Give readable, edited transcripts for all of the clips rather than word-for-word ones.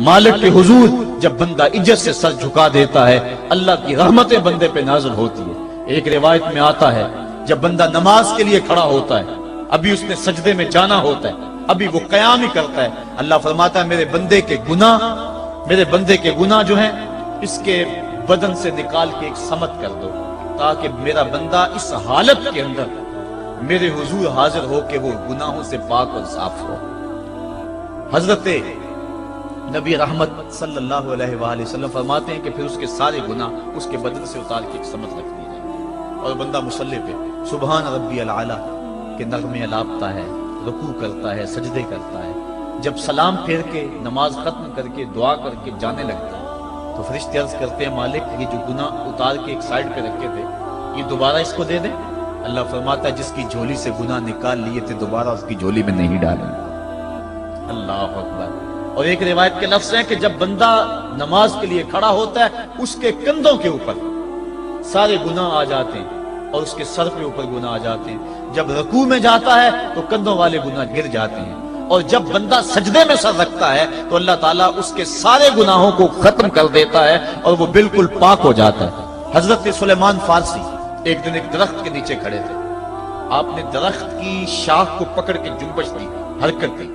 مالک کے حضور جب بندہ عزت سے سر جھکا دیتا ہے اللہ کی رحمتیں بندے پہ نازل ہوتی ہے۔ ایک روایت میں آتا ہے جب بندہ نماز کے لیے کھڑا ہوتا ہے، ابھی اس نے سجدے میں جانا ہوتا ہے، ابھی وہ قیام ہی کرتا ہے، اللہ فرماتا ہے میرے بندے کے گناہ جو ہیں اس کے بدن سے نکال کے ایک سمت کر دو، تاکہ میرا بندہ اس حالت کے اندر میرے حضور حاضر ہو کہ وہ گناہوں سے پاک اور صاف ہو۔ حضرت نبی رحمت صلی اللہ علیہ وآلہ وسلم فرماتے ہیں کہ پھر اس کے سارے گناہ اس کے بدن سے اتار کے ایک سمت رکھ دی جائے، اور بندہ مصلی پہ سبحان ربی العالی کے نغمے الاپتا ہے، رکوع کرتا ہے، سجدے کرتا ہے۔ جب سلام پھیر کے نماز ختم کر کے دعا کر کے جانے لگتا ہے تو فرشتے عرض کرتے ہیں مالک یہ جو گناہ اتار کے ایک سائیڈ پہ رکھے تھے یہ دوبارہ اس کو دے دیں؟ اللہ فرماتا ہے جس کی جھولی سے گناہ نکال لیے تھے دوبارہ اس کی جھولی میں نہیں ڈالیں۔ اللہ اکبر۔ اور ایک روایت کے لفظ ہیں کہ جب بندہ نماز کے لیے کھڑا ہوتا ہے اس کے کندھوں کے اوپر سارے گناہ آ جاتے ہیں اور اس کے سر کے اوپر گناہ آ جاتے ہیں۔ جب رکوع میں جاتا ہے تو کندھوں والے گناہ گر جاتے ہیں، اور جب بندہ سجدے میں سر رکھتا ہے تو اللہ تعالیٰ اس کے سارے گناہوں کو ختم کر دیتا ہے اور وہ بالکل پاک ہو جاتا ہے۔ حضرت سلیمان فارسی ایک دن ایک درخت کے نیچے کھڑے تھے، آپ نے درخت کی شاخ کو پکڑ کے جنبش دی، حرکت دی،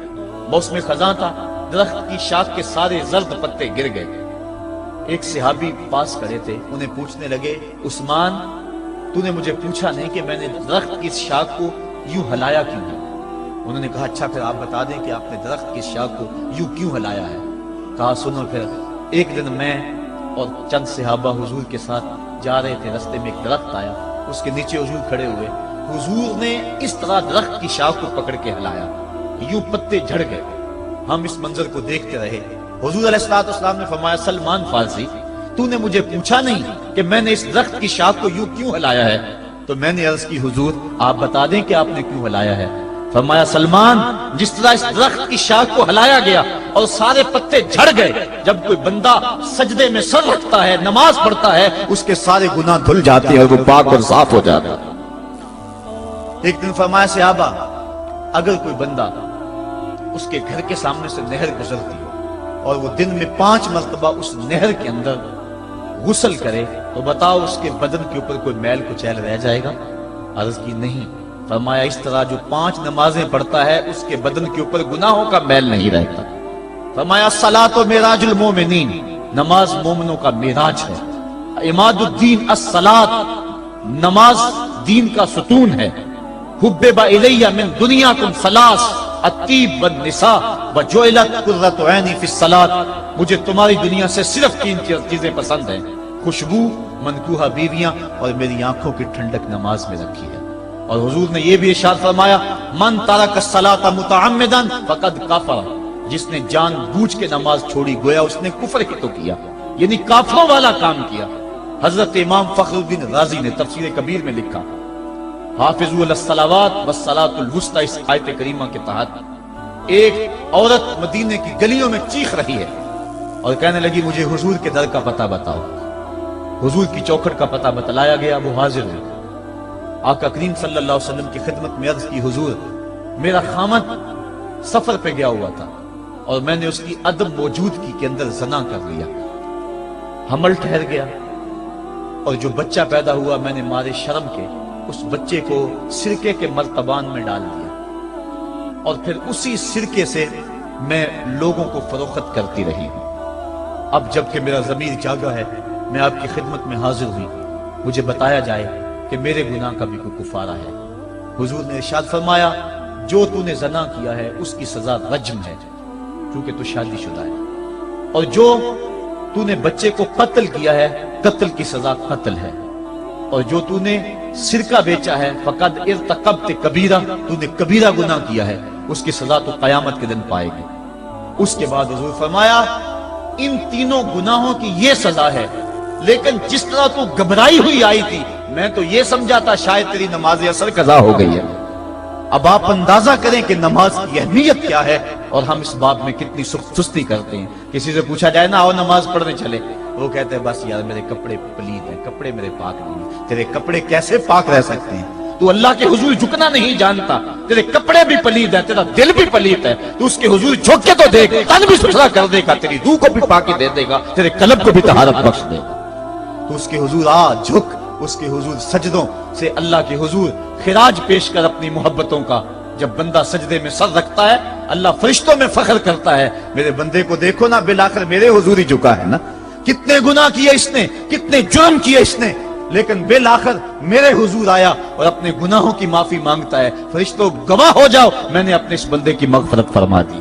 موسم خزاں تھا، درخت کی شاخ کے سارے زرد پتے گر گئے۔ ایک صحابی پاس کھڑے تھے، انہیں پوچھنے لگے عثمان تو نے مجھے پوچھا نہیں کہ میں نے درخت کی شاخ کو یوں ہلایا کیوں ہے؟ انہوں نے کہا اچھا پھر آپ بتا دیں کہ آپ نے درخت کی شاخ کو یوں کیوں ہلایا ہے؟ کہا سنو پھر ایک دن میں اور چند صحابہ حضور کے ساتھ جا رہے تھے، رستے میں ایک درخت آیا، اس کے نیچے حضور کھڑے ہوئے، حضور نے اس طرح درخت کی شاخ کو پکڑ کے ہلایا، یوں پتے جھڑ گئے، ہم اس منظر کو دیکھتے رہے۔ حضور علیہ السلام نے فرمایا سلمان فارسی تو نے مجھے پوچھا نہیں کہ میں نے اس درخت کی شاخ کو یوں کیوں ہلایا ہے؟ تو میں نے عرض کی حضور آپ بتا دیں کہ آپ نے کیوں ہلایا ہے؟ فرمایا سلمان جس طرح اس درخت کی شاخ کو ہلایا گیا اور سارے پتے جھڑ گئے، جب کوئی بندہ سجدے میں سر رکھتا ہے نماز پڑھتا ہے اس کے سارے گناہ دھل جاتے ہیں اور وہ پاک اور صاف ہو جاتا ہے۔ ایک دن فرمایا صحابہ اگر کوئی بندہ اس کے گھر کے سامنے سے نہر گزرتی ہو اور وہ دن میں 5 مرتبہ اس نہر کے اندر غسل کرے تو بتاؤ اس کے بدن کے اوپر کوئی میل کچیل رہ جائے گا؟ عرض کی نہیں۔ فرمایا اس طرح جو 5 نمازیں پڑھتا ہے اس کے بدن کے اوپر گناہوں کا میل نہیں رہتا۔ فرمایا الصلاۃ معراج المومنین، نماز مومنوں کا معراج ہے۔ عماد الدین الصلاۃ، نماز دین کا ستون ہے۔ حبب الی من دنیاکم ثلاث، الطیب والنساء وجعلت قرۃ عینی فی الصلاۃ، مجھے تمہاری دنیا سے صرف 3 چیزیں پسند ہیں، خوشبو، منکوحہ بیویاں، اور میری آنکھوں کی ٹھنڈک نماز میں رکھی ہے۔ اور حضور نے یہ بھی ارشاد فرمایا من ترک الصلاۃ متعمدا فقد کفر، جس نے جان بوجھ کے نماز چھوڑی گویا اس نے کفر ہی تو کیا، یعنی کافروں والا کام کیا۔ حضرت امام فخر الدین رازی نے تفسیر کبیر میں لکھا حافظوا علی الصلوات والصلاۃ الوسطی، اس آیت کریمہ کے تحت ایک عورت مدینے کی گلیوں میں چیخ رہی ہے اور کہنے لگی مجھے حضور کے در کا پتہ بتاؤ۔ حضور کی چوکھٹ کا پتہ بتلایا گیا، وہ حاضر ہوئی۔ آقا کریم صلی اللہ علیہ وسلم کی خدمت میں عرض کی حضور میرا خامد سفر پہ گیا ہوا تھا اور میں نے اس کی عدم موجودگی کے اندر زنا کر لیا، حمل ٹھہر گیا، اور جو بچہ پیدا ہوا میں نے مارے شرم کے اس بچے کو سرکے کے مرتبان میں ڈال دیا، اور پھر اسی سرکے سے میں لوگوں کو فروخت کرتی رہی ہوں۔ اب جب کہ میرا ضمیر جاگا ہے میں آپ کی خدمت میں حاضر ہوئی، مجھے بتایا جائے کہ میرے گناہ کا بھی کوئی کفارہ ہے۔ حضور نے ارشاد فرمایا جو تو نے زنا کیا ہے اس کی سزا رجم ہے کیونکہ تو شادی شدہ ہے، اور جو تو نے بچے کو قتل کیا ہے قتل کی سزا قتل ہے، اور جو تو نے سرکہ بیچا ہے فقد ارتکبت کبیرہ، تو نے کبیرہ گناہ کیا ہے، اس کی سزا تو قیامت کے دن پائے گی۔ اس کے بعد حضور فرمایا ان تینوں گناہوں کی یہ سزا ہے، لیکن جس طرح تو گھبرائی ہوئی آئی تھی میں تو یہ سمجھا تھا شاید تیری نماز اثر قضا ہو گئی ہے۔ اب آپ اندازہ کریں کہ نماز کی اہمیت کیا ہے اور ہم اس باب میں کتنی سستی کرتے ہیں۔ کسی سے پوچھا جائے نا آؤ نماز پڑھنے چلے، وہ کہتے ہیں بس یار میرے کپڑے پلید ہیں، کپڑے میرے پاک نہیں ہیں۔ تیرے کپڑے کیسے پاک رہ سکتے ہیں؟ تو اللہ کے حضور جھکنا نہیں جانتا، تیرے کپڑے بھی پلید ہے، تیرا دل بھی پلید ہے، تو اس کے حضور جھک کے تو دیکھ، تن بھی ستھرا کر دے گا، تیری روح کو بھی پاکی دے دے گا، تیرے قلب کو بھی طہارت بخش دے گا۔ تو اس کے حضور آ جھک، اس کے حضور سجدوں سے اللہ کے حضور خراج پیش کر اپنی محبتوں کا۔ جب بندہ سجدے میں سر رکھتا ہے اللہ فرشتوں میں فخر کرتا ہے، میرے بندے کو دیکھو نا، بالآخر میرے حضور ہی جھکا ہے نا، کتنے گناہ کیے اس نے، کتنے جرم کیے اس نے، لیکن بالآخر میرے حضور آیا اور اپنے گناہوں کی معافی مانگتا ہے۔ فرشتوں گواہ ہو جاؤ، میں نے اپنے اس بندے کی مغفرت فرما دی۔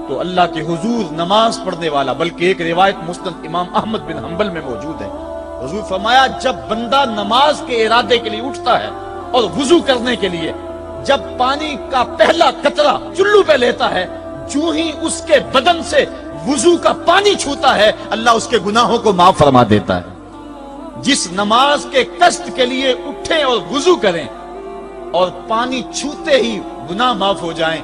تو اللہ کے حضور نماز پڑھنے والا، بلکہ ایک روایت مسند امام احمد بن حنبل میں موجود ہے، حضور فرمایا جب بندہ نماز کے ارادے کے لیے اٹھتا ہے اور وضو کرنے کے لیے، جب پانی کا پہلا قطرہ چلو پہ لیتا ہے، جو ہی اس کے بدن سے وضو کا پانی چھوتا ہے اللہ اس کے گناہوں کو معاف فرما دیتا ہے۔ جس نماز کے قصد کے لیے اٹھیں اور وضو کریں اور پانی چھوتے ہی گناہ معاف ہو جائیں،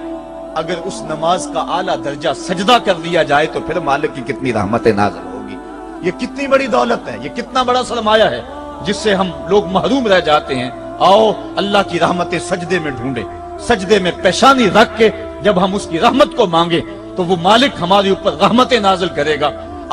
اگر اس نماز کا اعلیٰ درجہ سجدہ کر دیا جائے تو پھر مالک کی کتنی رحمت نازل ہوگی، یہ کتنی بڑی دولت ہے، یہ کتنا بڑا سرمایہ ہے جس سے ہم لوگ محروم رہ جاتے ہیں۔ آؤ اللہ کی رحمتیں سجدے میں ڈھونڈے، سجدے میں پیشانی رکھ کے جب ہم اس کی رحمت کو مانگے تو وہ مالک ہمارے اوپر رحمتیں نازل کرے گا۔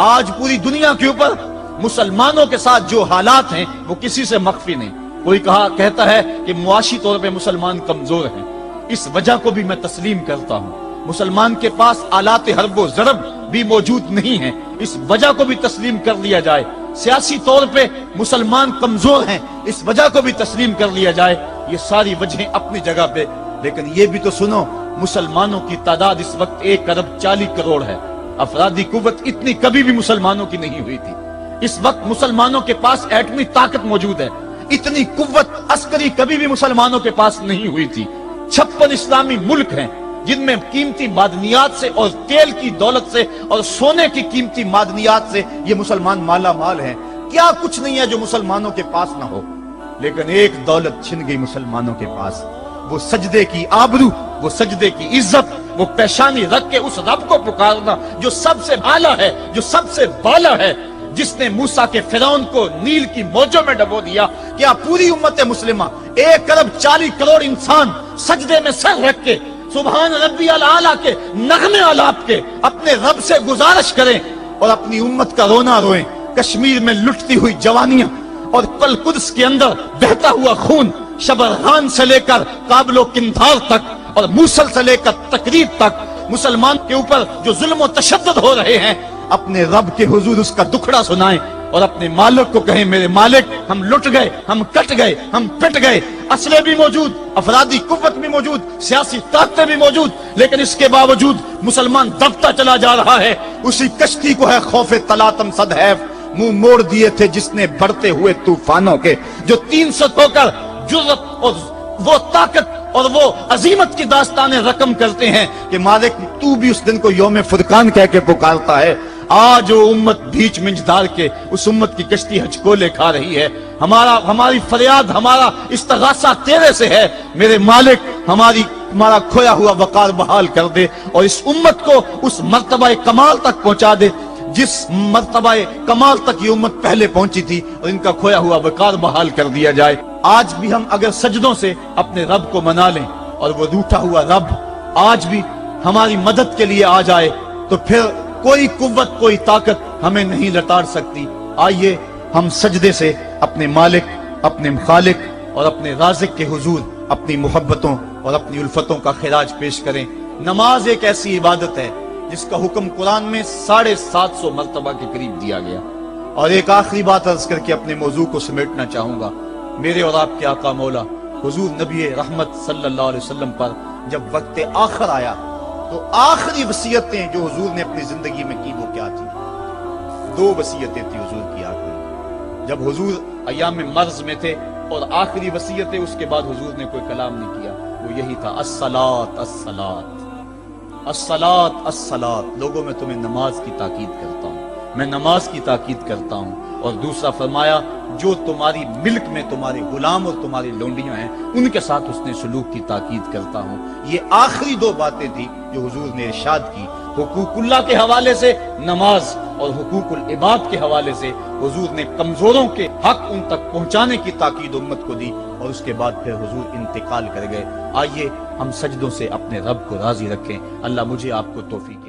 آج پوری دنیا کے اوپر مسلمانوں کے ساتھ جو حالات ہیں وہ کسی سے مخفی نہیں۔ کوئی کہتا ہے کہ معاشی طور پہ مسلمان کمزور ہیں، اس وجہ کو بھی میں تسلیم کرتا ہوں۔ مسلمان کے پاس آلات حرب و ضرب بھی موجود نہیں ہیں، اس وجہ کو بھی تسلیم کر لیا جائے۔ سیاسی طور پہ مسلمان کمزور ہیں، اس وجہ کو بھی تسلیم کر لیا جائے۔ یہ ساری وجہیں اپنی جگہ پہ، لیکن یہ بھی تو سنو مسلمانوں کی تعداد اس وقت 1.40 کروڑ ہے۔ افرادی قوت اتنی کبھی بھی مسلمانوں کی نہیں ہوئی تھی۔ اس وقت مسلمانوں کے پاس ایٹمی طاقت موجود ہے، اتنی قوت عسکری کبھی بھی مسلمانوں کے پاس نہیں ہوئی تھی۔ 56 اسلامی ملک ہیں جن میں قیمتی معدنیات سے اور تیل کی دولت سے اور سونے کی قیمتی معدنیات سے یہ مسلمان مالا مال ہیں۔ کیا کچھ نہیں ہے جو مسلمانوں کے پاس نہ ہو، لیکن ایک دولت چھن گئی مسلمانوں کے پاس، وہ سجدے کی آبرو، وہ سجدے کی عزت، وہ پیشانی رکھ کے اس رب کو پکارنا جو سب سے اعلیٰ ہے، جو سب سے بالا ہے، جس نے موسیٰ کے فرعون کو نیل کی موجوں میں ڈبو دیا۔ کیا پوری امت مسلمہ 1.40 کروڑ انسان سجدے میں سر رکھ کے سبحان ربی الاعلیٰ کے نغمے آلاپ کے اپنے رب سے گزارش کریں اور اپنی امت کا رونا روئیں؟ کشمیر میں لٹتی ہوئی جوانیاں اور کل قدس کے اندر بہتا ہوا خون، شبرغان سے لے کر کابل و قندھار تک اور موصل سے لے کر تقریب تک مسلمان کے اوپر جو ظلم و تشدد ہو رہے ہیں، اپنے رب کے حضور اس کا دکھڑا سنائیں اور اپنے مالک کو کہیں میرے مالک ہم لٹ گئے، ہم کٹ گئے، ہم پٹ گئے، اسلحے بھی موجود، افرادی قوت بھی موجود، سیاسی طاقتیں بھی موجود، لیکن اس کے باوجود مسلمان دبتا چلا جا رہا ہے۔ اسی کشتی کو ہے خوف تلاطم صدحیف منہ موڑ دیے تھے جس نے بڑھتے ہوئے طوفانوں کے، جو 300 ہو کر جرأت اور وہ طاقت اور وہ عظیمت کی داستانیں رقم کرتے ہیں کہ مالک تو بھی اس دن کو یوم فرقان کہہ کے پکارتا ہے۔ آج وہ امت بیچ منجدار کے اس امت کی کشتی ہچکولے کھا رہی ہے۔ ہماری فریاد، ہمارا استغاثہ تیرے سے ہے، میرے مالک ہمارا کھویا ہوا وقار بحال کر دے اور اس امت کو اس مرتبہ کمال تک پہنچا دے جس مرتبہ کمال تک یہ امت پہلے پہنچی تھی، اور ان کا کھویا ہوا وقار بحال کر دیا جائے۔ آج بھی ہم اگر سجدوں سے اپنے رب کو منا لیں اور وہ روٹھا ہوا رب آج بھی ہماری مدد کے لیے آ جائے تو پھر کوئی قوت، کوئی طاقت ہمیں نہیں لٹاڑ سکتی۔ آئیے ہم سجدے سے اپنے مالک، اپنے خالق اور اپنے رازق کے حضور اپنی محبتوں اور اپنی الفتوں کا خراج پیش کریں۔ نماز ایک ایسی عبادت ہے جس کا حکم قرآن میں 750 مرتبہ کے قریب دیا گیا۔ اور ایک آخری بات عرض کر کے اپنے موضوع کو سمیٹنا چاہوں گا۔ میرے اور آپ کے آقا مولا حضور نبی رحمت صلی اللہ علیہ وسلم پر جب وقت آخر آیا تو آخری وصیتیں جو حضور نے اپنی زندگی میں کی وہ کیا تھی؟ 2 وصیتیں تھی حضور کی آخری، جب حضور ایام مرض میں تھے، اور آخری وصیتیں اس کے بعد حضور نے کوئی کلام نہیں کیا، وہ یہی تھا الصلاۃ الصلاۃ الصلاۃ الصلاۃ۔ لوگوں میں تمہیں نماز کی تاکید کرتا ہوں، میں نماز کی تاکید کرتا ہوں۔ اور دوسرا فرمایا جو تمہاری ملک میں تمہارے غلام اور تمہاری لونڈیاں ہیں ان کے ساتھ اس نے سلوک کی تاکید کرتا ہوں۔ یہ آخری 2 باتیں تھی جو حضور نے ارشاد کی، حقوق اللہ کے حوالے سے نماز اور حقوق العباد کے حوالے سے حضور نے کمزوروں کے حق ان تک پہنچانے کی تاکید امت کو دی، اور اس کے بعد پھر حضور انتقال کر گئے۔ آئیے ہم سجدوں سے اپنے رب کو راضی رکھیں۔ اللہ مجھے آپ کو توفیق